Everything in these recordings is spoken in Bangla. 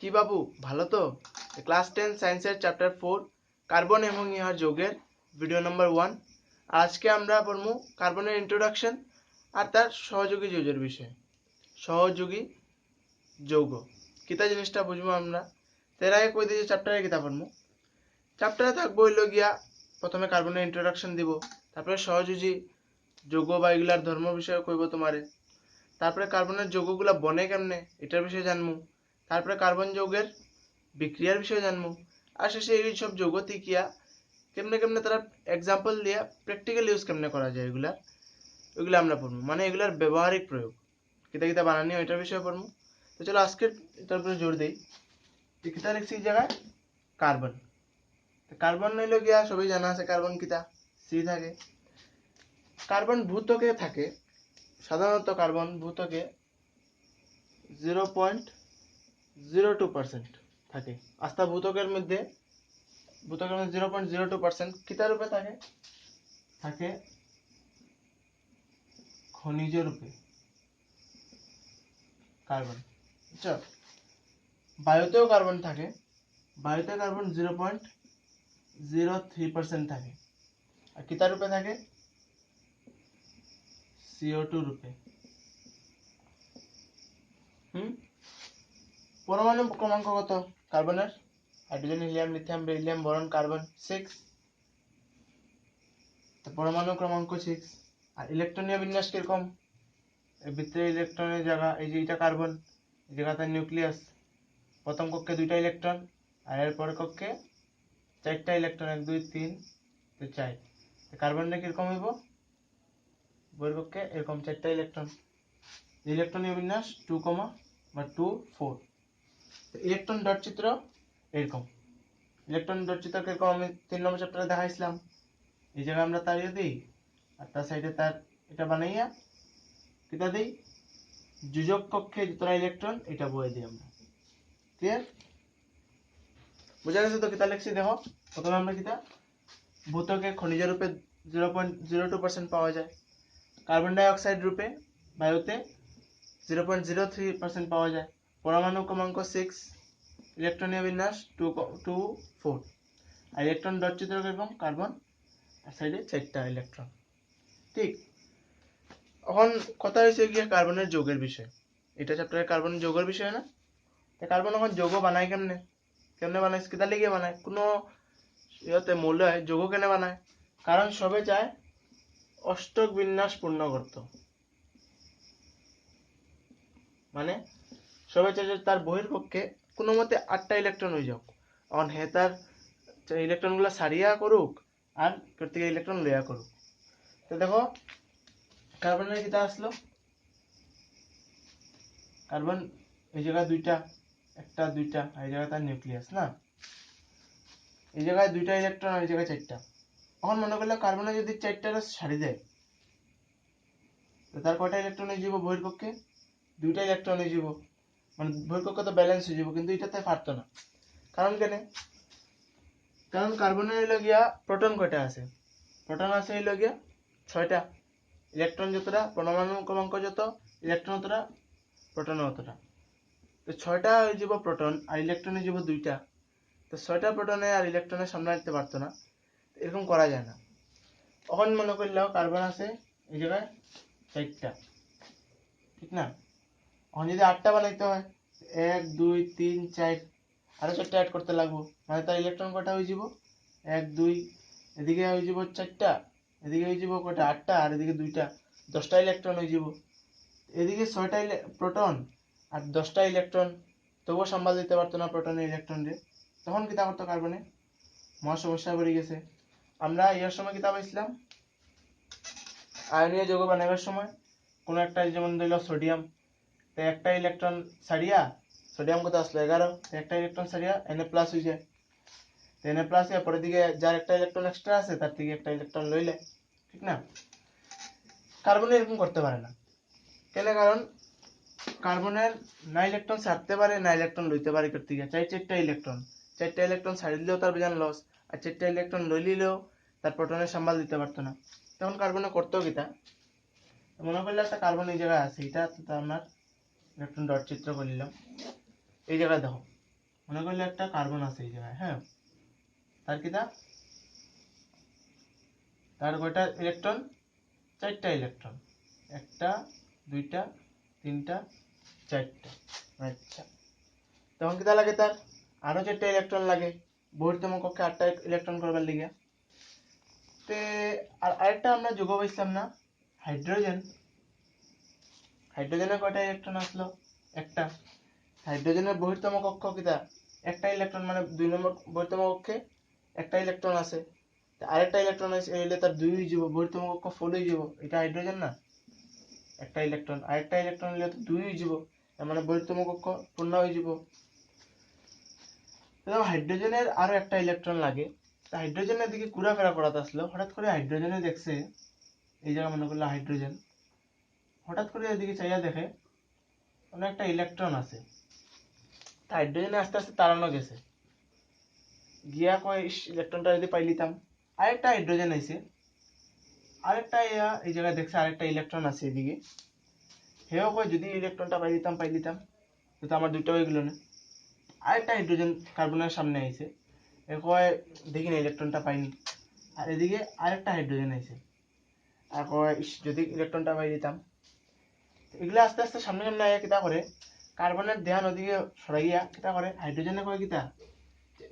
কি বাবু ভালো তো? ক্লাস 10 সায়েন্সের চ্যাপ্টার 4 কার্বন এবং ইহার যৌগের ভিডিও নাম্বার 1। আজকে আমরা পড়ব কার্বনের ইন্ট্রোডাকশন আর তার সহযোগী যৌগের বিষয়। সহযোগী যৌগ কিতা জিনিসটা বুঝবো আমরা। তার আগে কই দিয়েছি চ্যাপ্টারে কিতা পড়বো। চ্যাপ্টারে থাকবো হইলো গিয়া প্রথমে কার্বনের ইন্ট্রোডাকশন দিব, তারপরে সহযোগী যৌগ বা এগুলার ধর্ম বিষয়ে কইব তোমারে, তারপরে কার্বনের যৌগগুলা বনে কেমনে এটার বিষয়ে জানবো, তারপরে কার্বন যৌগের বিক্রিয়ার বিষয়ে জানবো, আর শেষে এই সব যৌগ তিকিয়া কেমনে কেমনে তারা এক্সাম্পল দিয়া প্র্যাকটিক্যাল ইউজ কেমনে করা যায় এগুলো আমরা পড়বো, মানে এগুলার ব্যবহারিক প্রয়োগ কিতা কিতা বানানি এটার বিষয়ে পড়বো। তো চলো আজকে এটার উপরে জোর দেই। কিতা লিখছি এই জায়গায় কার্বন। কার্বন হইল গিয়া সবাই জানা আছে কার্বন কিতা সি থাকে। কার্বন ভূত্বকে থাকে, সাধারণত কার্বন ভূত্বকে 0.02% থাকে। আস্থা ভূত্বকের মধ্যে 0.02% কিতা রূপে থাকে? থাকে খনিজ রূপে কার্বন। আচ্ছা, বায়ুতেও কার্বন থাকে, বায়ুতে কার্বন 0.03% থাকে। আর কিতা রূপে থাকে? CO2 রূপে। পরমাণু ক্রমাঙ্ক কত কার্বনের? Hydrogen, helium, lithium, beryllium, boron, carbon 6। পরমাণু ক্রমাঙ্ক 6। আর ইলেকট্রনীয় বিন্যাস কিরকম? এর ভিতরে ইলেকট্রনের জায়গা, এই যে এটা কার্বন, এই জায়গাতে নিউক্লিয়াস, প্রথম কক্ষে 2টা ইলেকট্রন আর এর পরের কক্ষে 4টা ইলেকট্রন, 1 2 3 4। কার্বনের কিরকম হইব? বহির কক্ষে এরকম 4টা ইলেকট্রন। ইলেকট্রনীয় বিন্যাস 2, 2 4। ইলেকট্রন ডট চিত্র এরকম। ইলেকট্রন ডট চিত্র কিরকম আমি 3 নম্বর চ্যাপ্টারে দেখাইছিলাম। এই জায়গায় আমরা তারিয়ে দিই আর তার সাইডে তার এটা বানাইয়া কিতা দিই, যোজক কক্ষে যতটা ইলেকট্রন এটা বয়ে দিই আমরা। ক্লিয়ার? বুঝা গেছে তো কিতা লিখছি দেখো। প্রথমে আমরা কিতা ভূত্বকে খনিজ রূপে 0.02% পাওয়া যায়, কার্বন ডাই অক্সাইড রূপে বায়ুতে 0.03% পাওয়া যায়, পরমাণু ক্রমাঙ্ক 6, ইলেকট্রনীয় বিন্যাস 2 2 4। আর ইলেকট্রন ডট চিত্র কিরকম? কার্বন আর সাইডে 4টা ইলেকট্রন। ঠিক। এখন কথা হয়েছে গিয়ে কার্বনের যৌগের বিষয়। এটা চ্যাপ্টারে কার্বনের যৌগের বিষয় না। কার্বন এখন যৌগ বানায় কেমনে? কেমনে বানায়? কিতা লিগে বানায়? কোনো ইয়াতে মৌল যৌগ কেনে বানায়? কারণ সবে চায় অষ্টক বিন্যাস পূর্ণ করতে, মানে সবে চায় যে তার বহির পক্ষে কোনো মতে 8টা ইলেকট্রন হয়ে যাক। এখন হে তার ইলেকট্রন গুলা সারিয়া করুক আর প্রত্যেক ইলেকট্রন লইয়া করুক। তো দেখো কার্বনের কিতা আসলো, কার্বন এই জায়গায় 2টা, 1টা 2টা, এই জায়গায় তার নিউক্লিয়াস না, এই জায়গায় 2টা ইলেকট্রন, এই জায়গায় 4টা। এখন মনে করলে কার্বনে যদি 4টার সারি দেয় তো তার কয়টা ইলেকট্রন হয়ে যাব বহির পক্ষে? 2টা ইলেকট্রন হয়ে যাব, মানে বহির পক্ষে তো ব্যালেন্স হয়ে যাব, কিন্তু এটাতে পারতো না। কারণ কেন? কারণ কার্বনের হইল গিয়া প্রোটন কয়টা আছে? প্রোটন আছে হইল গিয়া 6টা, ইলেকট্রন যতটা, পরমাণু ক্রমাঙ্ক যত, ইলেকট্রন ততটা, প্রোটন অতটা। তো 6টা হয়ে যাব প্রোটন আর ইলেকট্রন হয়ে যাব 2টা। তো 6টা প্রোটনে আর ইলেকট্রনের সামনে দিতে পারতো না, এরকম করা যায় না। তখন মনে করলেও কার্বন আছে এই জায়গায় 4টা, ঠিক না? এখন যদি 8টা বানাইতে হয় 1 2 3 4 আরো 4টা অ্যাড করতে লাগবো, মানে তার ইলেকট্রন কয়টা হয়ে যাব? 1 2, এদিকে হয়ে যাব 4টা, এদিকে হয়ে যাব কয়টা? 8টা, আর এদিকে 2টা, 10টা ইলেকট্রন হয়ে যাব। এদিকে 6টা প্রোটন আর 10টা ইলেকট্রন, তবুও সাম্বাল দিতে পারতো না প্রোটনের ইলেকট্রন রে। তখন কিতা করতো কার্বনে? মহা সমস্যা বেড়ে গেছে। আমরা ইয়ার সময় কিতা পাইছিলাম, আয়নীয় যৌগ বানাবার সময় কোনো একটা, যেমন ধরল সোডিয়াম, তো একটা ইলেকট্রন ছাড়িয়া, সোডিয়াম কত আসলো 11, একটা ইলেকট্রন ছাড়িয়া Na+ হয়ে যায়। Na+ এর পরের দিকে যার একটা ইলেকট্রন এক্সট্রা আছে তার থেকে একটা ইলেকট্রন লইলে, ঠিক না? কার্বনে এরকম করতে পারে না। কেন? কারণ কার্বনের না ইলেকট্রন ছাড়তে পারে না ইলেকট্রন লইতে পারে। করতে গিয়ে 4টা ইলেকট্রন, 4টা ইলেকট্রন ছাড়ি দিলেও তার বিজান লস, আর 4টা ইলেকট্রন লই নিলেও তার প্রোটনের সাম্বাল দিতে পারতো না। তখন কার্বনে করতেও কিতা, মনে করলে একটা কার্বন এই জায়গায় আছে, এটা তো আমার ইলেকট্রন ডট চিত্র করে নিলাম। এই জায়গায় দেখো মনে করলে একটা কার্বন আছে এই জায়গায়, হ্যাঁ, তার কিতা তার কয়টা ইলেকট্রন, 4টা ইলেকট্রন, 1টা 2টা 3টা 4টা। আচ্ছা, তখন কিতা লাগে তার আরো 4টা ইলেকট্রন লাগে বহির্তম কক্ষে 8টা ইলেকট্রন করবার লিগা। তে আর আরেকটা আমরা যোগ পাইছিলাম না, হাইড্রোজেন। হাইড্রোজেনের কয়টা ইলেকট্রন আসলো, একটা। হাইড্রোজেনের বহির্তম কক্ষ কিতা একটা ইলেকট্রন, মানে 2 নম্বর বহির্তম কক্ষে একটা ইলেকট্রন আছে, আরেকটা ইলেকট্রন এলে তার 2 হয়ে যাব, বহির্তম কক্ষ ফুল হয়ে যাব। এটা হাইড্রোজেন না, একটা ইলেকট্রন, আরেকটা ইলেকট্রন হলে তো 2 হয়ে যাব, তার মানে বহির্তম কক্ষ পূর্ণ হয়ে যাব। হাইড্রোজেনের আরো একটা ইলেকট্রন লাগে। হাইড্রোজেনের দিকে ঘোরাফেরা করাতে আসলো, হঠাৎ করে হাইড্রোজেনে দেখছে এই জায়গা মনে করলো হাইড্রোজেন, হঠাৎ করে এদিকে চাইয়া দেখে অনেকটা ইলেকট্রন আছে। হাইড্রোজেনে আস্তে আস্তে তাড়ানো গেছে, গিয়া কয় ইলেকট্রনটা যদি পাই লিতাম। আরেকটা হাইড্রোজেন আইছে, আরেকটা এই জায়গায় দেখছে আরেকটা ইলেকট্রন আছে এদিকে, হেও কয় যদি ইলেকট্রনটা পাই লিতাম তো আমার 2টা হয়ে গেল না। আরেকটা হাইড্রোজেন কার্বনের সামনে আইছে, এ কয় দেখি না ইলেকট্রনটা পাইনি। আর এদিকে আরেকটা হাইড্রোজেন আইছে, আর কয় যদি ইলেকট্রনটা পাই দিতাম। এগুলা আস্তে আস্তে সামনে সামনে আইয়া কিতা করে, কার্বনের ধ্যান ওদিকে সরাইয়া কিতা করে, হাইড্রোজেনে কয় কিতা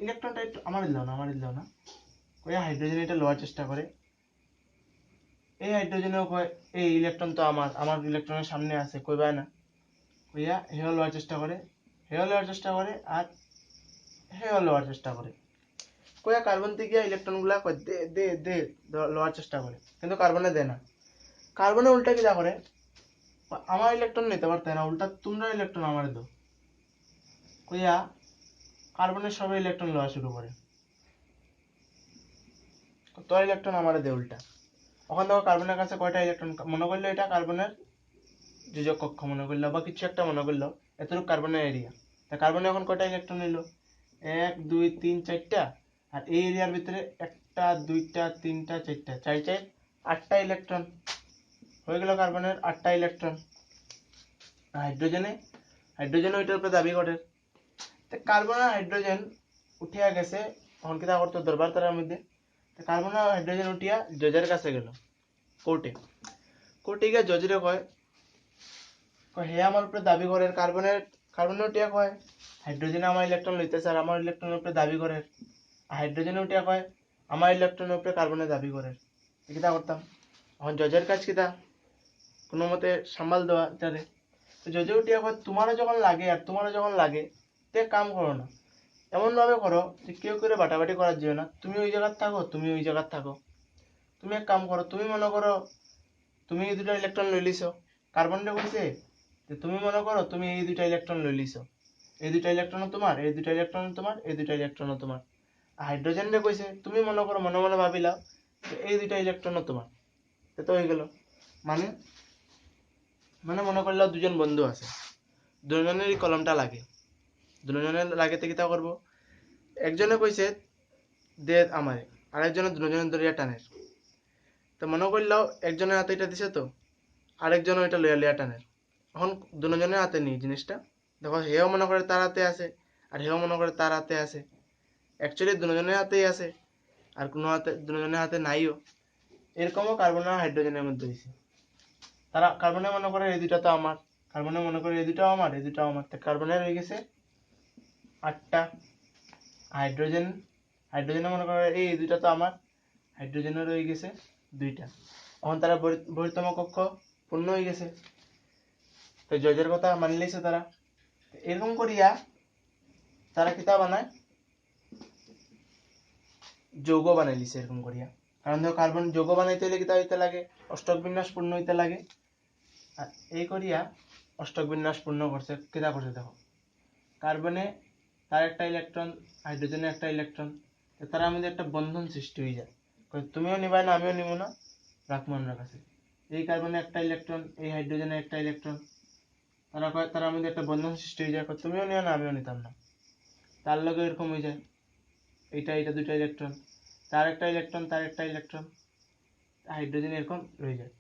ইলেকট্রনটা একটু আমার দিলাও না কইয়া হাইড্রোজেন এটা লওয়ার চেষ্টা করে। এই হাইড্রোজেনেও কয় এই ইলেকট্রন তো আমার ইলেকট্রনের সামনে আছে, কইবা না, কইয়া হেও লওয়ার চেষ্টা করে, আর হেও লওয়ার চেষ্টা করে, কইয়া কার্বন থেকে ইলেকট্রন গুলা দে দে দে লওয়ার চেষ্টা করে, কিন্তু কার্বনে দেয় না। কার্বনে উল্টা কিতা করে, আমার ইলেকট্রন নিতে পারতে না, উল্টা তোমরা ইলেকট্রন আমার দাও কইয়া কার্বনের সবাই ইলেকট্রন লওয়া শুরু করে, তোর ইলেকট্রন আমার দে উল্টা। ওখান থেকে কার্বনের কাছে কয়টা ইলেকট্রন, মনে করলো এটা কার্বনের যোজক কক্ষ মনে করলো বা কিছু একটা মনে করলো, এতটুকু কার্বনের এরিয়া, তা কার্বনে এখন কয়টা ইলেকট্রন নিল, 1 2 3 4টা, আর এই এরিয়ার ভিতরে 1টা 2টা 3টা 4টা 4 4 8টা ইলেকট্রন হয়ে গেল, কার্বনের 8টা ইলেকট্রন। হাইড্রোজেনে ওইটার উপরে দাবি করে, কার্বন আর হাইড্রোজেন উঠিয়া গেছে, তখন কিতা করতো দরবার তারার মধ্যে, কার্বন আর হাইড্রোজেন উঠিয়া জজের কাছে গেল, কোর্টে গিয়ে জজরে কয় হে আমার উপরে দাবি করে, কার্বনে উঠিয়া কয় হাইড্রোজেনে আমার ইলেকট্রন লইতেছে আর আমার ইলেকট্রনের উপরে দাবি করে, হাইড্রোজেনে উঠিয়া কয় আমার ইলেকট্রনের উপরে কার্বনে দাবি করে। কিতা করতাম, এখন জজের কাজ কিতা কোনো মতে সামাল দেওয়া তাদের। তো জজে উঠিয়া কয় তোমারও যখন লাগে তে কাম করো না, এমন ভাবে করো যে কেউ করে বাটাবাটি করার যেও না, তুমি ওই জায়গায় থাকো, তুমি এক কাম করো, তুমি মনে করো তুমি এই 2টা ইলেকট্রন লই লিছো, কার্বনটা কইছে যে তুমি মনে করো তুমি এই 2টা ইলেকট্রন লই লিছো, এই 2টা ইলেকট্রন তোমার, এই 2টা ইলেকট্রন তোমার, এই 2টা ইলেকট্রন তোমার। হাইড্রোজেন রে কইছে তুমি মনে করো মনে মনে ভাবিলাও যে এই 2টা ইলেকট্রন তোমার, তো হয়ে গেল। মানে মনে করলে দুজন বন্ধু আছে, দুজনেরই কলমটা লাগে, দুজনের লাগেতে কিতা করব, একজনে কইছে দে আমারে, আরেকজনে দুজনের ধরিয়া টানের, তো মনে করলাও একজনের হাতে এটা দিছে, তো আরেকজন ওইটা লইয়া লইয়া টানের, এখন দুজনের হাতে নেই জিনিসটা, দেখো হেও মনে করে তার হাতে আছে আর হেও মনে করে তার হাতে আছে, অ্যাকচুয়ালি দুজনের হাতেই আছে আর কোনো হাতে দুজনের হাতে নাইও। এরকমও কার্বন আর হাইড্রোজেনের মধ্যে হয়েছে, তারা কার্বনে মনে করে এই 2টা তো আমার, কার্বনে মনে করে এই 2টাও আমার, এই 2টাও আমার, কার্বনের হয়ে গেছে 8টা, হাইড্রোজেনে মনে করে এই 2টা তো আমার, হাইড্রোজেনের হয়ে গেছে 2টা। এখন তারা বহির্তম কক্ষ পূর্ণ হয়ে গেছে, তো জজের কথা মানি লইছে তারা। এরকম করিয়া তারা কিতা বানায়, যৌগ বানাই লিছে এরকম করিয়া, কারণ দেখো কার্বন যৌগ বানাইতে হলে কিতা হইতে লাগে, অষ্টক বিন্যাস পূর্ণ হইতে লাগে, আর এই করিয়া অষ্টক বিন্যাস পূর্ণ করছে। কিতা করছে দেখো, কার্বনে তার একটা ইলেকট্রন, হাইড্রোজেনে একটা ইলেকট্রন, তার মধ্যে একটা বন্ধন সৃষ্টি হয়ে যায়, তুমিও নিবাই না আমিও নিব না, রাখবো আমরা কাছে। এই কার্বনে একটা ইলেকট্রন, এই হাইড্রোজেনে একটা ইলেকট্রন, তার মধ্যে একটা বন্ধন সৃষ্টি হয়ে যায়, তুমিও নিও না আমিও নিতাম না, তার লগে এরকম হয়ে যায়, এটা 2টা ইলেকট্রন, তার একটা ইলেকট্রন, হাইড্রোজেন এরকম রয়ে যায়।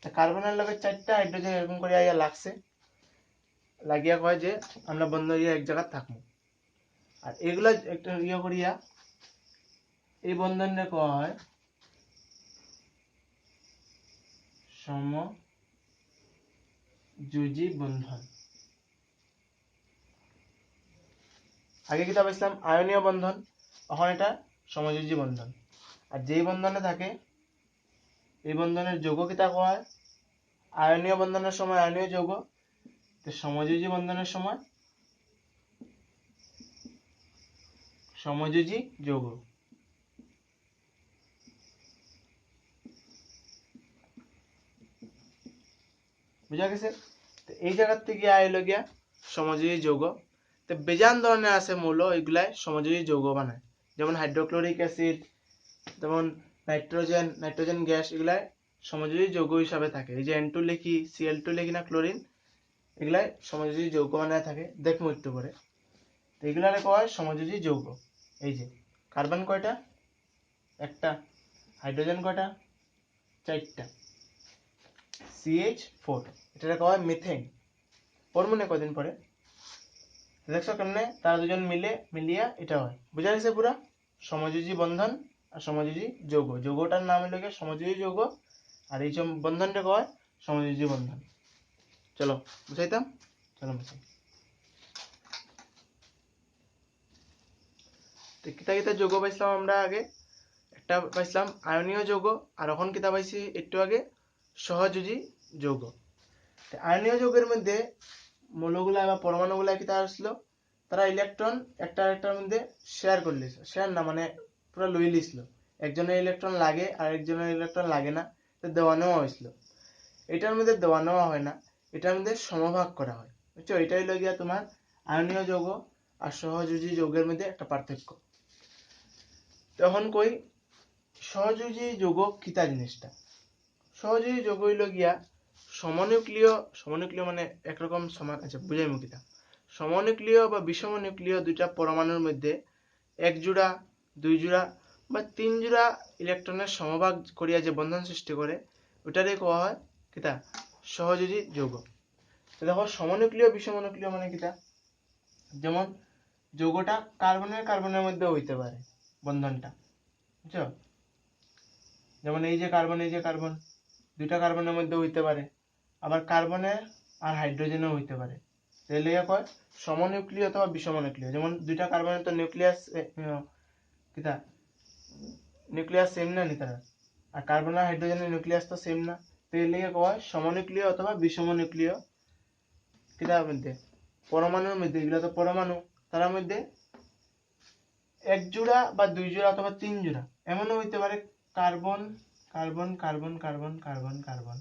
কার্বনের লগে 4টা হাইড্রোজেন এরকম করে লাগছে, লাগিয়া কয় যে আমরা বন্ধ হইয়া এক জায়গা থাকবো। আর এগুলা একটা ইয়ে করিয়া এই বন্ধনটা কওয়া হয় সমযোজী বন্ধন। আগে কিতা পাইছিলাম আয়নীয় বন্ধন, এখন এটা সমযোজী বন্ধন। আর যেই বন্ধনে থাকে এই বন্ধনের যৌগ কিতা কওয়া হয়, আয়নীয় বন্ধনের সময় আয়নীয় যৌগ, সমযোজী বন্ধনের সময় সমযোজী যৌগ। বুঝা গেছে? এই জায়গার থেকে আইলো গিয়া সমযোজী যৌগ। তো বেজান ধরনের আছে মৌল, এগুলাই সমযোজী যৌগ বানায়। যেমন হাইড্রোক্লোরিক অ্যাসিড, যেমন নাইট্রোজেন গ্যাস, এগুলাই সমযোজী যৌগ হিসাবে থাকে। এই যে N2 লিখি, Cl2 লিখি না, ক্লোরিন, এগুলাই সমযোজী যৌগ বানায় থাকে। দেখবো একটু করে। এগুলারে কয় সমযোজী যৌগ। এই যে কার্বন কয়টা, একটা, হাইড্রোজেন কয়টা, চারটা, CH4, এটা কয় মিথেন। পরমনে কদিন পরে দেখছো কেমনে তারা দুজন মিলিয়া এটা হয়। বুঝা গেছে পুরা? সমযোজী বন্ধন আর সমযোজী যৌগ, যৌগটার নাম হলো গিয়ে সমযোজী যৌগ, আর এই বন্ধনটা কয় সমযোজী বন্ধন। চলো বুঝাইতাম, চলো বুঝাই। কিতা কিতা যৌগ পাইছিলাম আমরা আগে? একটা পাইছিলাম আয়নীয় যৌগ, আর এখন কিতা পাইছি একটু আগে সহযোজী যৌগ। আয়নীয় যৌগের মধ্যে মৌলগুলা বা পরমাণুগুলা কিতা আসলো, তারা ইলেকট্রন একটা আরেকটার মধ্যে শেয়ার করে লিছিল। শেয়ার না মানে পুরো লই লিছিল। একজনের ইলেকট্রন লাগে আর একজনের ইলেকট্রন লাগে না, তো দেওয়া নেওয়া হয়েছিল। এটার মধ্যে দেওয়া নেওয়া হয় না, এটার মধ্যে সমভাগ করা হয়। বুঝছো? এটাই হলো গিয়া তোমার আয়নীয় যৌগ আর সহযোজী যৌগের মধ্যে একটা পার্থক্য। তখন কই সহযোজী যৌগ কিতা জিনিসটা? সহযোজী যৌগ হইল গিয়া সমনিউক্লিয় মানে একরকম সমান। আচ্ছা বুঝাই মুখিতা। সমনিউক্লিয় বা বিষমনিউক্লিয় দুইটা পরমাণুর মধ্যে এক জোড়া, দুই জোড়া বা তিন জোড়া ইলেকট্রনের সমভাগ করিয়া যে বন্ধন সৃষ্টি করে, ওটারে কোয়া হয় কিতা সহযোজী যৌগ। দেখো সমনিউক্লিয় বিষমনিউক্লিয় মানে কিতা, যেমন যৌগটা কার্বনের মধ্যে হইতে পারে বন্ধনটা, বুঝছো? যেমন এই যে কার্বন দুইটা কার্বনের মধ্যে হইতে পারে, আবার কার্বনে আর হাইড্রোজেনও হইতে পারে। তাহলে কয় সমনিউক্লিয় অথবা বিষমনিউক্লিয়। যেমন দুইটা কার্বনের তো নিউক্লিয়াস কিতা নিউক্লিয়াস সেম না নি তারা, আর কার্বন আর হাইড্রোজেনের নিউক্লিয়াস তো সেম না। তাহলে কয় সমনিউক্লিয় অথবা বিষমনিউক্লিয়। কিতার মধ্যে পরমাণুর মধ্যে, এগুলো তো পরমাণু, তার মধ্যে এক জোড়া বা দুই জোড়া অথবা তিন জোড়া এমনও হইতে পারে carbon carbon carbon carbon carbon carbon,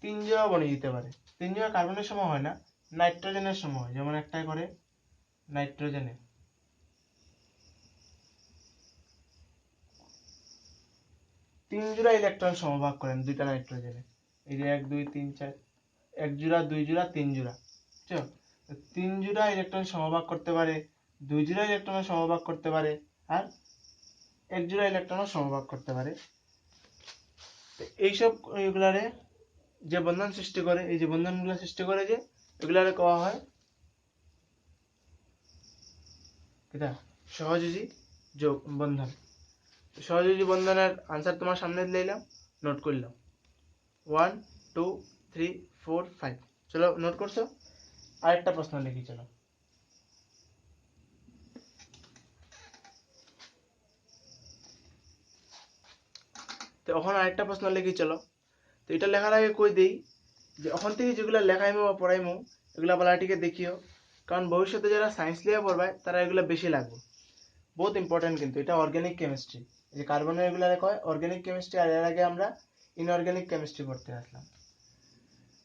তিন জোড়া বনে যেতে পারে। তিন জোড়া কার্বনের সময় হয় না, নাইট্রোজেনের সময় হয়। যেমন একটাই করে নাইট্রোজেনে তিন জোড়া ইলেকট্রন সমভাগ করেন দুইটা নাইট্রোজেনে। এই যে 1 2 3 4, এক জোড়া, দুই জোড়া, তিন জোড়া, বুঝছো? তিন জোড়া ইলেকট্রন সমভাগ করতে পারে, দুই জোড়া ইলেকট্রন সমভাগ করতে পারে, আর এক জোড়া ইলেকট্রন সমভাগ করতে পারে। এইসব এগুলারে যে বন্ধন সৃষ্টি করে, এই যে বন্ধনগুলো সৃষ্টি করে যে এগুলারে কওয়া হয় কিটা সহযোজী যোগ বন্ধন। সহযোজী বন্ধনের আনসার তোমার সামনে দিলাম, নোট করলাম 1 2 3 4 5। চলো নোট করছো? আরেকটা প্রশ্ন লিখি, চলো। তো এখন আরেকটা প্রশ্ন লিখি, চলো। তো এটা লেখার আগে কই দেই যে ওখান থেকে যেগুলো লেখাইমো বা পড়াইমো এগুলা বালাটিকে দেখিও, কারণ ভবিষ্যতে যারা সায়েন্স লিয়ে পড়বে তারা এগুলো বেশি লাগবে। বহুত ইম্পর্টেন্ট, কিন্তু এটা অর্গানিক কেমিস্ট্রি। এই যে কার্বনের এগুলারে কয় অর্গানিক কেমিস্ট্রি, আর এর আগে আমরা ইনঅর্গানিক কেমিস্ট্রি পড়তে আসলাম।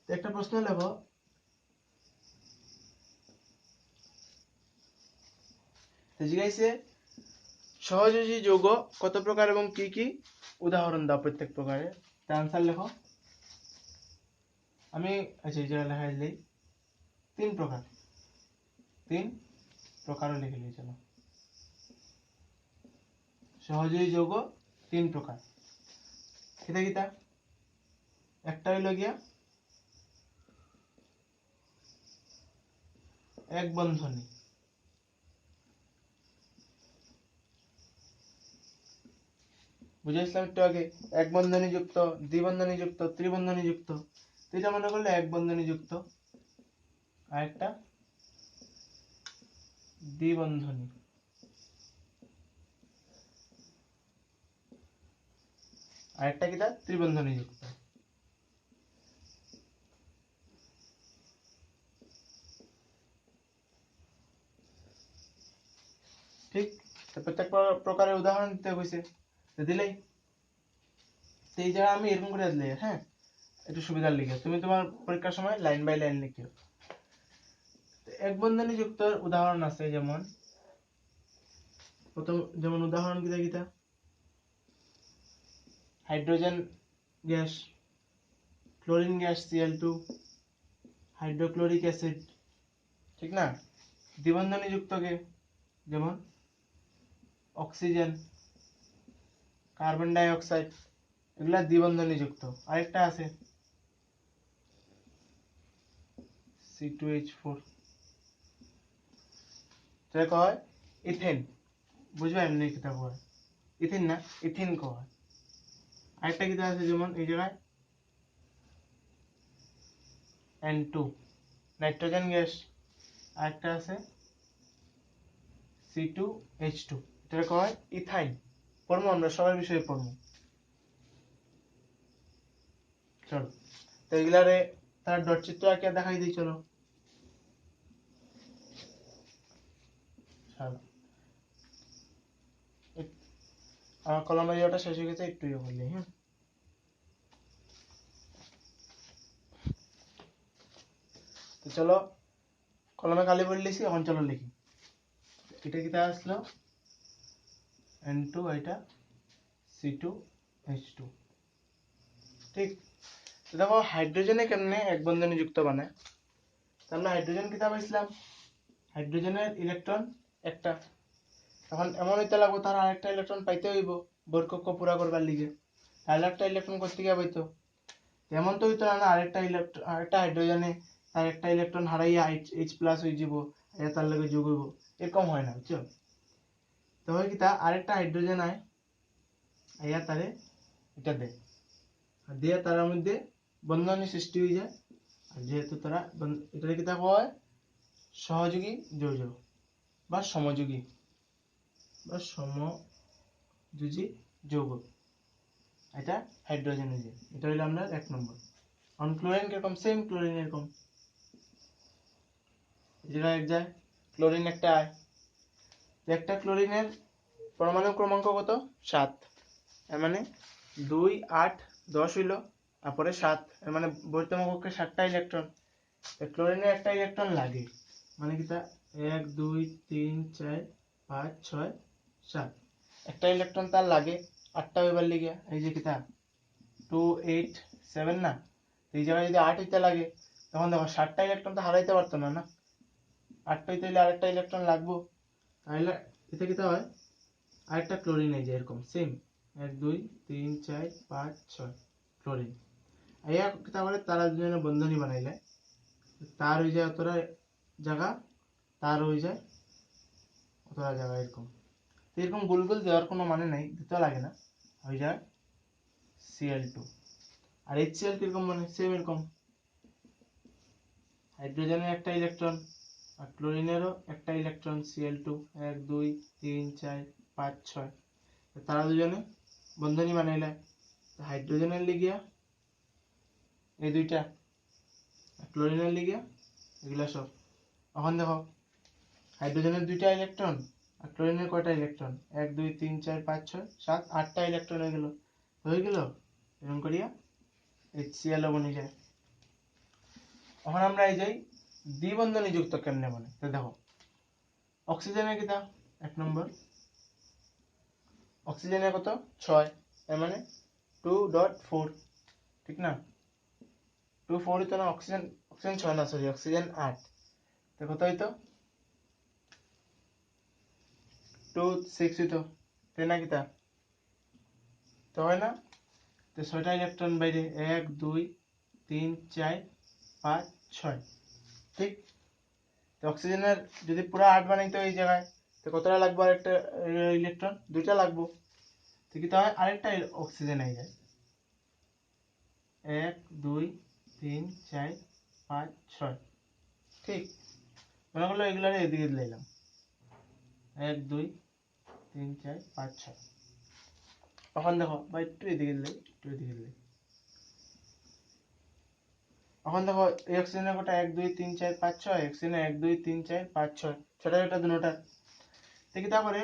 তো একটা প্রশ্ন লেখো, জিজ্ঞাসা সহযোজী যৌগ কত প্রকার এবং কি কি, উদাহরণ দাও প্রত্যেক প্রকারের। আনসার লেখো। আমি আচ্ছা এই জায়গায় লেখা দিই 3 প্রকার, 3 প্রকারও লিখে দিই। চলো, সহযোজী যৌগ 3 প্রকার। কিতা কিতা? একটা হইল গিয়া এক বন্ধনী, বুঝেছিলাম একটু আগে, এক বন্ধনী যুক্ত, দ্বিবন্ধনী যুক্ত, ত্রিবন্ধনী যুক্ত। এটা মনে করলে এক বন্ধনী যুক্ত, আর একটা দ্বিবন্ধনী, আর একটা কি তা ত্রিবন্ধনী যুক্ত। ঠিক, প্রত্যেক প্রকারের উদাহরণ দিতে হয়েছে, দিলেই সেই জায়গায় আমি এরকম করে দিলে, হ্যাঁ, একটু সুবিধার লিখে তুমি তোমার পরীক্ষার সময় লাইন বাই লাইন লিখিও। এক বন্ধনী যুক্ত উদাহরণ আছে, যেমন প্রথম, যেমন উদাহরণ কিতা কিতা, hydrogen gas, chlorine gas Cl2, hydrochloric acid, ঠিক না। দ্বিবন্ধনী যুক্ত কে, যেমন অক্সিজেন, কার্বন ডাই অক্সাইড, এগুলা দ্বিবন্ধনী যুক্ত। আরেকটা আছে C2H4, সেটা কয় ইথেন, বুঝবে এমনি কিতা কয়, ইথিন না, ইথিন কয়। আরেকটা কিতা আছে, যেমন এই জায়গায় N2, নাইট্রোজেন গ্যাস। আরেকটা আছে C2H2, এটা কয় ইথাইন। পড়বো আমরা সবার বিষয়ে পড়বো, চলো। তো এগুলারে তার ডট চিত্র আঁকে দেখাই দিই, চলো। আমার কলমের ইয়েটা শেষ হয়ে গেছে, একটু ইয়ে করলি, হ্যাঁ। তো চলো, কলমে খালি বলে লিখি, এখন চলো লিখি। এটা কিতা আসলো N2, এটা C2H2, ঠিক। তো দেখো হাইড্রোজেনে কেমনে এক বন্ধনী যুক্ত বানায়। আমরা হাইড্রোজেন কিতা পাইছিলাম, হাইড্রোজেনের ইলেকট্রন একটা, তখন এমন হইতে লাগবো তার আরেকটা ইলেকট্রন পাইতে হইব বৈকক্ষ পুরা করবার লিগে, তাহলে একটা ইলেকট্রন করতে গিয়ে পাইতো। এমন তো হইতো না আরেকটা ইলেকট্রন, আরেকটা হাইড্রোজেনে তার একটা ইলেকট্রন হারাইয়া H+ হয়ে যাব, এটা তার লগে যোগ হইব, এরকম হয় না, বুঝছো। তবে কি তা আরেকটা হাইড্রোজেন আয় আইয়া তারে এটা দেয়, আর দিয়ে তার মধ্যে বন্ধনী সৃষ্টি হয়ে যায়। আর যেহেতু তারা এটা কি তা হয় সহযোগী যৌগ বা সমযোগী বা সমযোজী যৌগ, এটা হাইড্রোজেন হয়ে যায়। এটা হইলো আমরা 1 নম্বর। অন ক্লোরিন কিরকম, সেম ক্লোরিন এরকম, যেটা এক যায় ক্লোরিন একটা আয়, একটা ক্লোরিনের পরমাণু ক্রমাঙ্ক কত 7, এর মানে 2 8 10 হইলো, তারপরে 7, এর মানে বৈতম কক্ষে 7টা ইলেকট্রন। ক্লোরিনের একটা ইলেকট্রন লাগে, মানে কি তা 1 2 3 4 5 6 7, একটা ইলেকট্রন তার লাগে 8টা হইবার লিগে। এই যে কিতা 2 8 7 না, এই জায়গায় যদি 8 হইতে লাগে, তখন দেখো 7টা ইলেকট্রন তো হারাইতে পারতো না, না 8টা হইতে হইলে আরেকটা ইলেকট্রন লাগবো, তাহলে এতে কিতা হয় আরেকটা ক্লোরিন, এই যে এরকম সেম 1 2 3 4 5 6 ক্লোরিন। আইয়া কিতা করে তারা দুজনে বন্ধনী বানাইলে, তার হয়ে যায় অতটা জায়গা, তার হয়ে যায় অতটা জায়গা, এরকম। এরকম গোল গোল দেওয়ার কোনো মানে নাই, দিতে লাগে না, হয়ে যায় Cl2। আর HCl কিরকম, মানে সেম এরকম, হাইড্রোজেনের একটা ইলেকট্রন আর ক্লোরিনেরও একটা ইলেকট্রন Cl2, 1 2 3 4 5 6, তারা দুজনে বন্ধনী বানাইলে হাইড্রোজেনের লিগিয়া এই দুইটা, ক্লোরিনের লিগিয়া এগুলা সব। এখন দেখো হাইড্রোজেনের 2টা ইলেকট্রন আর ক্লোরিনের কয়টা ইলেকট্রন, 1 2 3 4 5 6 7 8টা ইলেকট্রন হয়ে গেল এরকম করিয়া HCl বনে যায়। এখন আমরা এই যাই দ্বিবন্ধনী যুক্ত কেমনে বনে, তো দেখো অক্সিজেনের কিতা 1 নম্বর, অক্সিজেনের কত 6, এর মানে 2.4, ঠিক না। 2 4 হইতো না, অক্সিজেন 6 না, সরি অক্সিজেন 8, তো কত হইতো 2 6 হইতো, তাই না কিতা, তো হয় না। তো 6টা ইলেকট্রন বাইরে 1 2 3 4 5 6, ঠিক। তো অক্সিজেনের যদি পুরো 8 বানাইতে এই জায়গায়, তো কতটা লাগবে, আর একটা ইলেকট্রন 2টা লাগবে। তো কি তাহলে আরেকটা অক্সিজেন আই যায় 1 2 3 4 5 6 ঠিক মনে করলো এগুলো এদিকে দিলাম 1 2 3 4 5 6 এখন দেখো বা একটু এদিকে দিলে এখন দেখো এই অক্সিজেনের কটা 1 2 3 4 5 6 অক্সিজেনের 1 2 3 4 5 6 ছোট ছোট দুটোটা দেখি তারপরে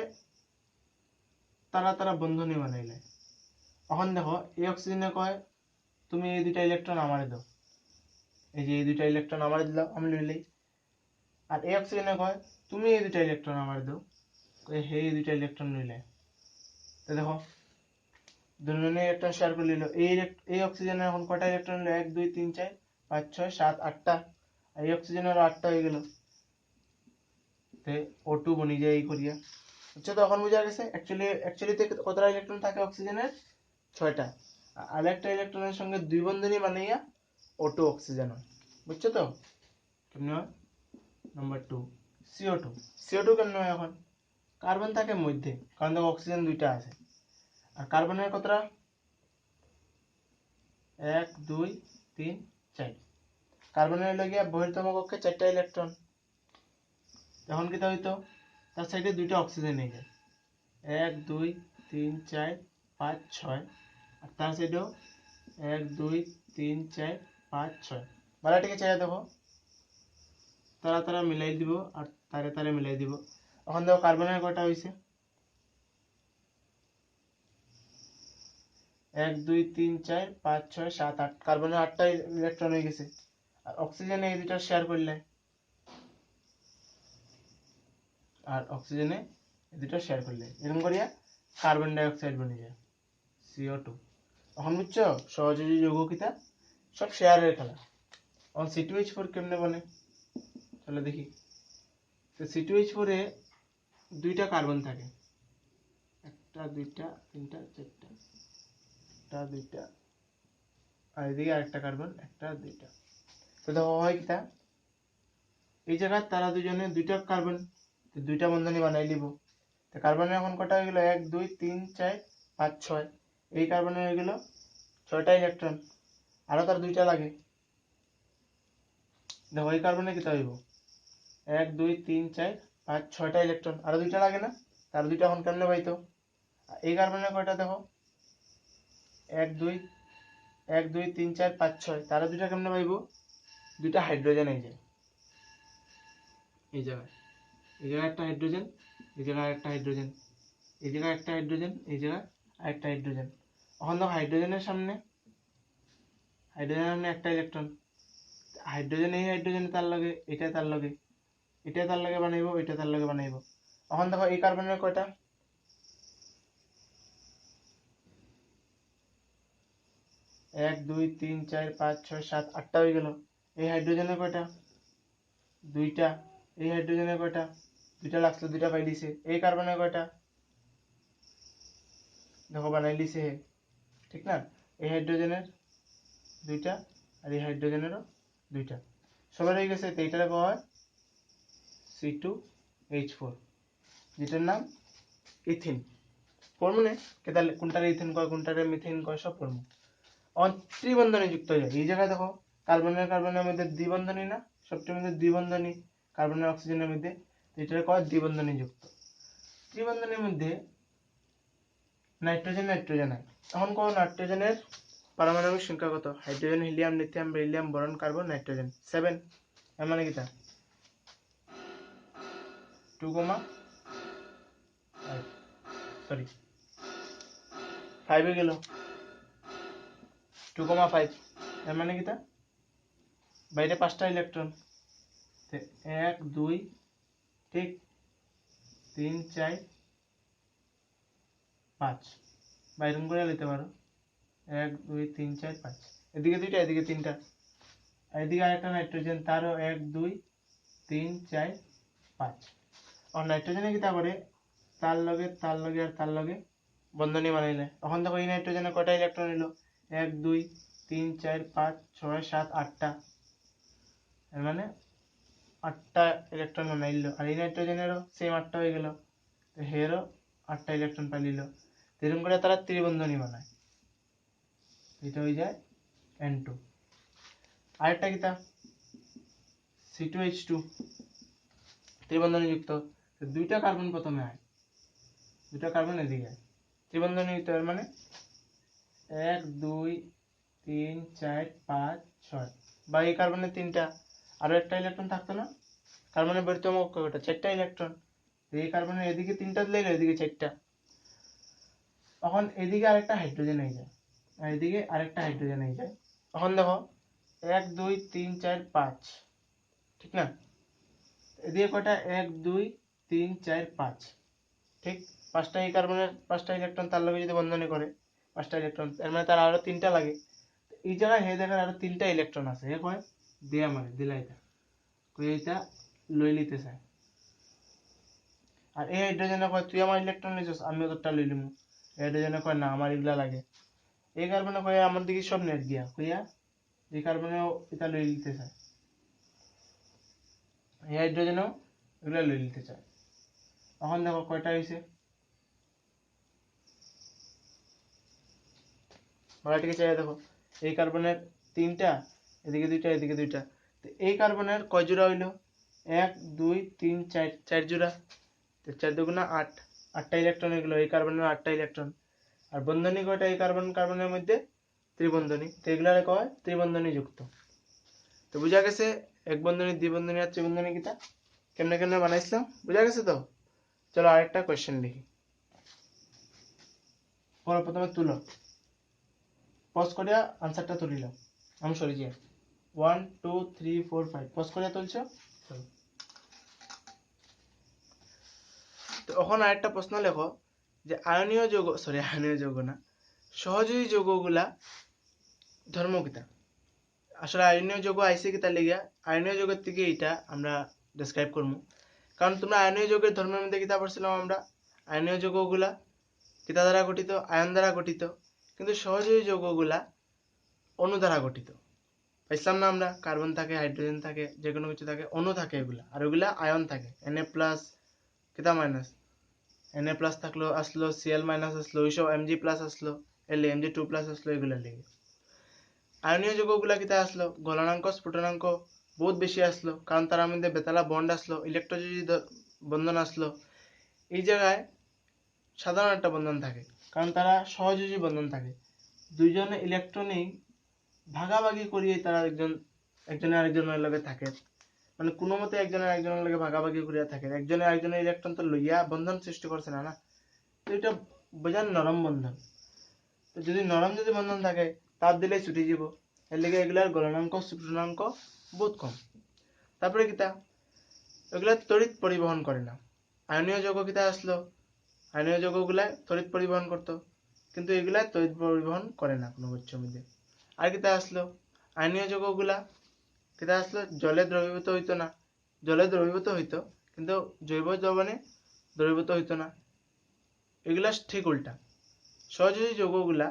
তারা তারা বন্ধনী বানাইলে এখন দেখো এই অক্সিজেনে কয় তুমি এই দুইটা ইলেকট্রন আমারে দাও এই যে এই দুইটা ইলেকট্রন আমারে দিলাম আমি লইলেই আর এই অক্সিজেনে কয় তুমি এই দুইটা ইলেকট্রন আমারে দাও হে এই দুইটা ইলেকট্রন লইলে তো দেখো দুজনে ইলেকট্রন শেয়ার করে নিল এই অক্সিজেনের এখন কয়টা ইলেকট্রন হলো 1 2 3 4 5 6 7 8টা আর এই অক্সিজেনের 8টা হয়ে গেল তে O2 বনি যায় এই করিয়া বুঝছো তো এখন বুঝা গেছে অ্যাকচুয়ালি কতটা ইলেকট্রন থাকে অক্সিজেনের 6টা আর একটা ইলেকট্রনের সঙ্গে দুই বন্ধনী বানাইয়া O2 অক্সিজেন হয় বুঝছো তো কেমনে হয় নাম্বার 2 CO2 কেমনে হয় এখন কার্বন থাকে মধ্যে কারণ দেখো অক্সিজেন দুইটা আছে আর কার্বনের কতটা 1 2 3 4 কার্বনের লাগিয়া বহির্তম কক্ষে 4টা ইলেকট্রন এখন কি হইতো তার সাইডে দুইটা অক্সিজেন নিয়ে যায় 1 2 3 4 5 6 আর তার সাইডেও 1 2 3 4 5 6 বালাটিকে চাই দেখো তারা তারা মিলাই দিব আর তারে তারে মিলাই দিব এখন দেখো কার্বনের কয়টা হইছে 1 2 3 4 5 6 7 8 কার্বনের 8টা ইলেকট্রন হয়ে গেছে আর অক্সিজেনে এই দুইটা শেয়ার করলে এরকম করিয়া কার্বন ডাই অক্সাইড বনে যায় CO2 এখন বুঝছো সহযোগী যৌগ কিটা সব শেয়ারের খেলা এখন C2H4 কেমনে বনে চলো দেখি তো C2H4 এ দুইটা কার্বন থাকে একটা দুইটা তিনটা চারটা একটা দুইটা আর এদিকে আরেকটা কার্বন একটা দুইটা তো দেখো হয় কিটা এই জায়গায় তারা দুজনে দুইটা কার্বন দুইটা বন্ধনী বানাই লিব তো কার্বনের এখন কটা হয়ে গেল 1 2 3 4 5 6 এই কার্বনের হয়ে গেল 6টা ইলেকট্রন আরো তার দুইটা লাগে দেখো এই কার্বনে কিটা হইব 1 2 3 4 5 6টা ইলেকট্রন আরো দুইটা লাগে না তার দুইটা এখন কেমনে পাইতো এই কার্বনের কয়টা দেখো 1 2 1 2 3 4 5 6 তারা দুইটা কেমনে পাইবো দুইটা হাইড্রোজেন এই যায় এই জায়গায় একটা হাইড্রোজেন এই জায়গায় একটা হাইড্রোজেন এই জায়গায় একটা হাইড্রোজেন এই জায়গায় আরেকটা হাইড্রোজেন এখন দেখো হাইড্রোজেনের সামনে একটা ইলেকট্রন হাইড্রোজেন এই হাইড্রোজেন তার লগে এটা তার লগে বানাইবো এটা তার লগে বানাইবো এখন দেখো এই কার্বনের কয়টা 1 2 3 4 5 6 7 8টা হয়ে গেল এই হাইড্রোজেনের কয়টা দুইটা এই হাইড্রোজেনের কয়টা দুইটা লাগছে দুইটা পাই দিছে এই কার্বনের কয়টা দেখো বানাই দিছে ঠিক না এই হাইড্রোজেনের দুইটা আর এই হাইড্রোজেনেরও দুইটা সবার হয়ে গেছে এইটারে কয় হয় C2H4 যেটার নাম ইথিন পড়মনে কেতালে কোনটারে ইথিন কয় কোনটারে মিথেন কয় সব পড়মু অন ত্রিবন্ধনী যুক্ত হয়ে যায় এই জায়গায় দেখো কার্বনের মধ্যে দ্বিবন্ধনী না সবটার মধ্যে দ্বিবন্ধনী কার্বনের অক্সিজেনের মধ্যে এটারে কয় দ্বিবন্ধনী যুক্ত ত্রিবন্ধনীর মধ্যে নাইট্রোজেন হয় এখন কোন নাইট্রোজেনের পারমাণবিক সংখ্যা কত hydrogen helium lithium beryllium boron carbon nitrogen 7 এর মানে কিটা 2, সরি 5 এ গেল 2, 5 এর মানে কিটা বাইরে 5টা ইলেকট্রন 1 2 ঠিক 3 4 5 বাইরন করে নিতে পারো 1 2 3 4 5 এদিকে দুইটা এদিকে তিনটা আর এদিকে আরেকটা নাইট্রোজেন তারও 1 2 3 4 5 আর নাইট্রোজেনে কিটা করে তার লগে আর তার লগে বন্ধনী বানাইলে এখন দেখো এই নাইট্রোজেনে কয়টা ইলেকট্রন হলো 1 2 3 4 5 6 7 8টা এর মানে 8টা ইলেকট্রন বানাইলো আর এই নাইট্রোজেনেরও সেম 8টা হয়ে গেল তো হেরও 8টা ইলেকট্রন পাইলিল তো এরকম করে তারা ত্রিবন্ধনী বানায়, এটা হয়ে যায় N2। আরেকটা কিতা C2H2 ত্রিবন্ধনী যুক্ত, দুইটা কার্বন প্রথমে হয়, দুইটা কার্বন এদিকে ত্রিবন্ধনী যুক্ত, এর মানে 1 2 3 4 5 6, বা এই কার্বনের তিনটা, আরো একটা ইলেকট্রন থাকতো না, কার্বনের বৃহত্তম কয়টা, 4টা ইলেকট্রন, এই কার্বনের এদিকে 3টা দিলে এদিকে 4টা, এখন এদিকে আরেকটা হাইড্রোজেন হয়ে যায়, আর এদিকে আরেকটা হাইড্রোজেন হয়ে যায়। এখন দেখো 1 2 3 4 5, ঠিক না, এদিকে কয়টা 1 2 3 4 5, ঠিক, পাঁচটা এই কার্বনের 5টা ইলেকট্রন তার লগে যদি বন্ধনী করে 5টা ইলেকট্রন, এর মানে তার আরো 3টা লাগে, এই জায়গায় হে দেখেন আরো 3টা ইলেকট্রন আছে, এ কয় দিয়া মানে দিলাইতা কই এইটা লই লিতে চায়, আর এই হাইড্রোজেনে কয় তুই আমার ইলেকট্রন নিছিস আমিও তোরটা লই লিমু, হাইড্রোজেনে কয় না আমার এগুলা লাগে, এই কার্বনে কয় আমার দিকে সব নেট গিয়া কইয়া এই কার্বনেও এটা লই লিতে চায়, এই হাইড্রোজেনেও এগুলা লই লিতে চায়। এখন দেখো কয়টা হইছে, বাকিটিকে চাই দেখো, এই কার্বনের 3টা, এদিকে 2টা, এদিকে 2টা, তো এই কার্বনের কয় জোড়া হইলো 1 2 3 4, 4 জোড়া, তো 4 দুগুণা 8, 8টা ইলেকট্রন এগুলো, এই কার্বনের 8টা ইলেকট্রন, আর বন্ধনী কয়টা এই কার্বন কার্বনের মধ্যে, ত্রিবন্ধনী, তো এগুলারে কয় ত্রিবন্ধনী যুক্ত। তো বুঝা গেছে এক বন্ধনী, দ্বিবন্ধনী আর ত্রিবন্ধনী কিটা কেমনে কেমনে বানাইছিলাম, বুঝা গেছে তো। চলো আরেকটা কোশ্চেন লিখি, প্রথমে তুলো, পজ করিয়া আনসারটা তুলিলাম, আমি সরি যাই 1 2 3 4 5 পজ করিয়া তুলছো। তো এখন আরেকটা প্রশ্ন লেখো যে আয়নীয় যৌগ, সরি আয়নীয় যৌগ না, সহযোগী যৌগগুলা ধর্ম কিতা, আসলে আয়নীয় যৌগ আইসে কিতা লেগিয়া, আয়নীয় যৌগের থেকে এটা আমরা ডেসক্রাইব করবো, কারণ তোমরা আয়নীয় যৌগের ধর্মের মধ্যে কিতা পড়ছিলাম আমরা, আয়নীয় যৌগগুলা কিতা দ্বারা গঠিত, আয়ন দ্বারা গঠিত, কিন্তু সহযোগী যৌগগুলা অণু দ্বারা গঠিত, পাইছিলাম না আমরা, কার্বন থাকে, হাইড্রোজেন থাকে, যে কোনো কিছু থাকে, অণু থাকে এগুলা, আর ওগুলা আয়ন থাকে, Na প্লাস কিতা মাইনাস, Na প্লাস থাকলো আসলো, Cl মাইনাস আসলো, ওইসব Mg প্লাস আসলো, এলে Mg2 প্লাস আসলো, এগুলা লেগে আয়নীয় যৌগগুলা কিতা আসলো, গলনাঙ্ক স্ফুটনাঙ্ক বহুত বেশি আসলো, কারণ তার মধ্যে বেতালা বন্ড আসলো, ইলেকট্রোযোজী বন্ধন আসলো, এই জায়গায় সাধারণ একটা বন্ধন থাকে, কারণ তারা সহযোজী বন্ধন থাকে, দুইজনে ইলেকট্রনিক ভাগাভাগি করিয়ে তারা একজনের আরেকজনের লগে থাকে, মানে কোনো মতে একজনের আরেকজনের লগে ভাগাভাগি করিয়া থাকে, একজনের আরেকজনের ইলেকট্রন তো লইয়া বন্ধন সৃষ্টি করছে না, না, তো এটা বোঝান নরম বন্ধন, তো যদি নরম যদি বন্ধন থাকে তাপ দিলে ছুটি যাব, এর লেগে এগুলার গলনাঙ্ক স্ফুটনাঙ্ক বহুত কম। তারপরে কিতা এগুলা তড়িৎ পরিবহন করে না, আয়নীয় যৌগ কিতা আসলো, আয়নীয় যৌগগুলা তড়িৎ পরিবহন করতো, কিন্তু এগুলা তড়িৎ পরিবহন করে না কোনো উচ্চ মধ্যে। আর কিতা আসলো, আয়নীয় যৌগগুলা কিতা আসলো, জলে দ্রবীভূত হইতো না, জলে দ্রবীভূত হইতো কিন্তু জৈব দ্রবণে দ্রবীভূত হইতো না, এগুলা ঠিক উল্টা, সহযোগী যৌগগুলা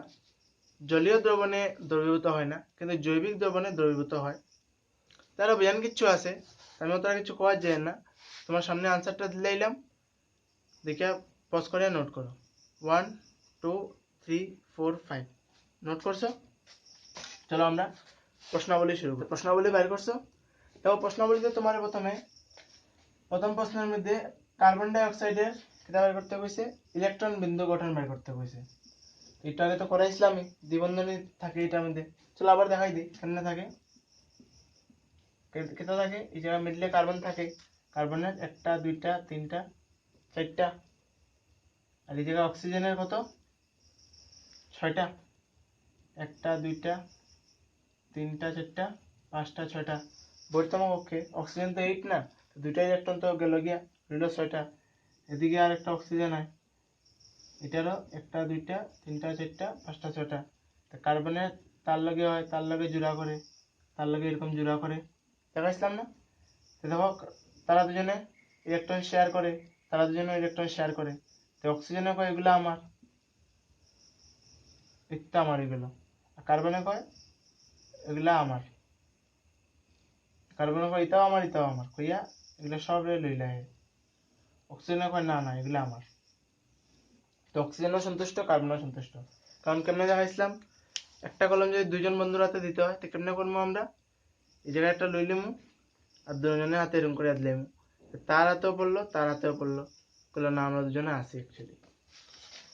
জলীয় দ্রবণে দ্রবীভূত হয় না কিন্তু জৈবিক দ্রবণে দ্রবীভূত হয়। তারা জ্ঞান কিচ্ছু আছে, আমি তোরা কিছু কওয়ার যায় না, তোমার সামনে আনসারটা দিলাম, দেখে পজ করে নোট করো, 1 2 3 4 5 নোট করছো। চলো আমরা প্রশ্নাবলী শুরু করি, প্রশ্নাবলী বাইর করছো, দেখো প্রশ্নাবলীতে তোমার প্রথম প্রশ্নের মধ্যে কার্বন ডাই অক্সাইডের কিতা বের করতে কইছে, ইলেকট্রন বিন্দু গঠন বের করতে কইছে, এটা আগে তো করাইছিলামই, দ্বিবন্ধনী থাকে এটার মধ্যে, চলো আবার দেখাই দিই কেমনে থাকে, কেটা থাকে, এই জায়গায় মিডলে কার্বন থাকে, কার্বনের 1টা 2টা 3টা 4টা, আর এই জায়গায় অক্সিজেনের কত 6টা, 1টা 2টা 3টা 4টা 5টা 6টা, বৃহত্তম কক্ষে অক্সিজেন তো 8 না, 2টা ইলেকট্রন তো গেল গিয়া, রইল 6টা, এদিকে আর একটা অক্সিজেন হয়, এটারও 1টা 2টা 3টা 4টা 5টা 6টা, কার্বনের তার লগে হয়, তার লগে জোড়া করে, তার লগে এরকম জোড়া করে, দেখাইছিলাম না, তো দেখো তারা দুজনে ইলেকট্রন শেয়ার করে, তারা দুজনে ইলেকট্রন শেয়ার করে, তো অক্সিজেনে কয় এগুলো আমার, এটা আমার এগুলো, আর কার্বনে কয় এগুলা আমার, কার্বনে কয় এটাও আমার কইয়া এগুলো সব লইলা, অক্সিজেনে কয় না না এগুলো আমার। তো অক্সিজেনও সন্তুষ্ট, কার্বনও সন্তুষ্ট। কারণ কেমনে দেখাইছিলাম, একটা কলম যদি দুইজন বন্ধুর হাতে দিতে হয় তো কেমনে করবো আমরা, এই জায়গায় একটা লই লিমু আর দুজনের হাতে এরকম করে দিলাম, তার হাতেও পড়লো তার হাতেও পড়লো, বললো না আমরা দুজনে আছি অ্যাকচুয়ালি।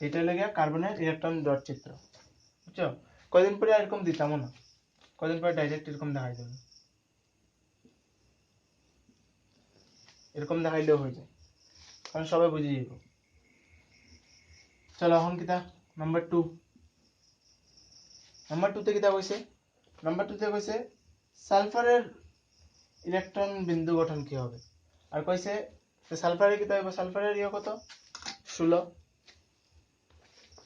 এটা লেগে কার্বনের ইলেকট্রন ডট চিত্র, বুঝছো? কদিন পরে এরকম দিতামও না, কদিন পরে ডাইরেক্ট এরকম দেখাই দেবো, এরকম দেখাইলেও হয়ে যায়, কারণ সবাই বুঝে যাবো। চলো এখন কিতা নাম্বার 2, নাম্বার 2 তে কিতা কইছে, নাম্বার 2 তে কইছে সালফারের ইলেকট্রন বিন্দু গঠন কি হবে, আর কইছে সালফারের কিতা হবে, সালফারের ইয়ে কত 16,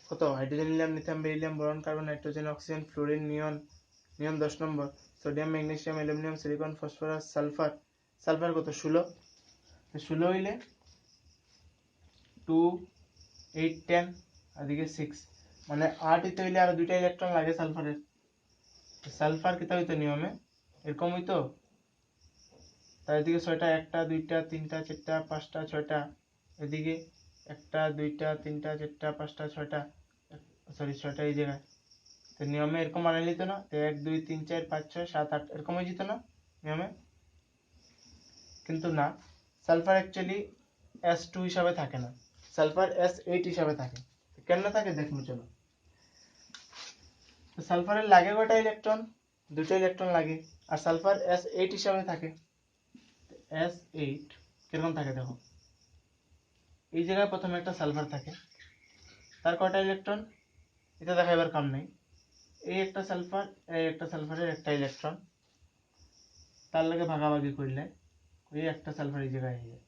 কত হাইড্রোজেন নিলাম, lithium beryllium boron carbon nitrogen oxygen fluorine neon, neon 10 number, sodium magnesium aluminium silicon phosphorus sulphur, sulphur কত 16, 16 হইলে 2 8 10 আর দিকে 6 মানে 8 হইতে হইলে আর দুইটা ইলেকট্রন লাগে সালফারের। সালফার কিতা হইতো নিয়মে এরকম হইতো, তার এদিকে 6টা 1টা 2টা 3টা 4টা 5টা 6টা, এদিকে 1টা 2টা 3টা 4টা 5টা 6টা, সরি 6টা এই জায়গায়, তো নিয়মে এরকম বানাই নিত না, তো 1 2 3 4 5 6 7 8 এরকম হয়ে যেত না নিয়মে, কিন্তু না, সালফার অ্যাকচুয়ালি S2 হিসাবে থাকে না, সালফার S8 হিসাবে থাকে। কেন থাকে দেখুন চলো। তো সালফারের লাগে কয়টা ইলেকট্রন, দুটো ইলেকট্রন লাগে, আর সালফার S8 হিসাবে থাকে। S8 কিরকম থাকে দেখো, এই জায়গায় প্রথমে একটা সালফার থাকে, তার কয়টা ইলেকট্রন এটা দেখাইবার কাম নেই, এই একটা সালফার এই একটা সালফারের একটা ইলেকট্রন, তার লাগে ভাগাভাগি করলে এই একটা সালফার এই জায়গায় হয়ে যায়,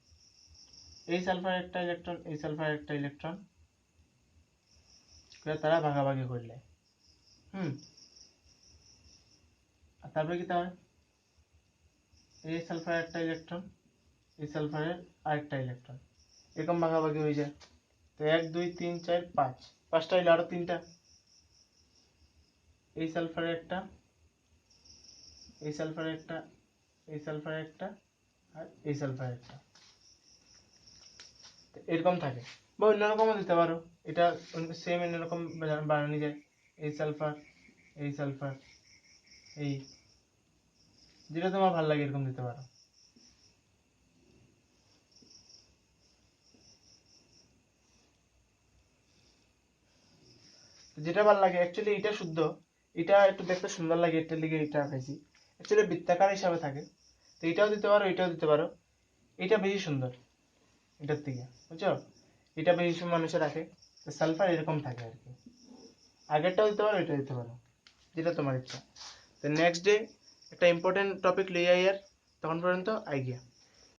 এই সালফার একটা ইলেকট্রন এই সালফার একটা ইলেকট্রন, তারা ভাগাভাগি করলে আর তারপরে কি হয়, এই সালফার একটা ইলেকট্রন এই সালফারের আরেকটা ইলেকট্রন, এরকম ভাগাভাগি হয়ে যায়। তো 1 2 3 4 5, 5টা হইলে আরো 3টা, এই সালফারের একটা এই সালফারের একটা এই সালফারের একটা আর এই সালফারের একটা, এরকম থাকে। বা অন্যরকমও দিতে পারো, এটা সেম অন্যরকম বানানো যায়, এই সালফার এই সালফার এই, যেটা তোমার ভালো লাগে এরকম দিতে পারো। যেটা ভালো লাগে, অ্যাকচুয়ালি এটা শুদ্ধ, এটা একটু দেখতে সুন্দর লাগে, এটার লিগে এটা খাইছি, অ্যাকচুয়ালি বৃত্তাকার হিসাবে থাকে, তো এটাও দিতে পারো এটাও দিতে পারো, এটা বেশি সুন্দর এটার থেকে, বুঝছো? এটা বেশি মানুষে রাখে, সালফার এরকম থাকে আর কি, আগেরটাও দিতে পারো এটা দিতে পারো, যেটা তোমার ইচ্ছা। তো নেক্সট ডে একটা ইম্পর্টেন্ট টপিক লইয়া তখন পর্যন্ত আই গিয়া।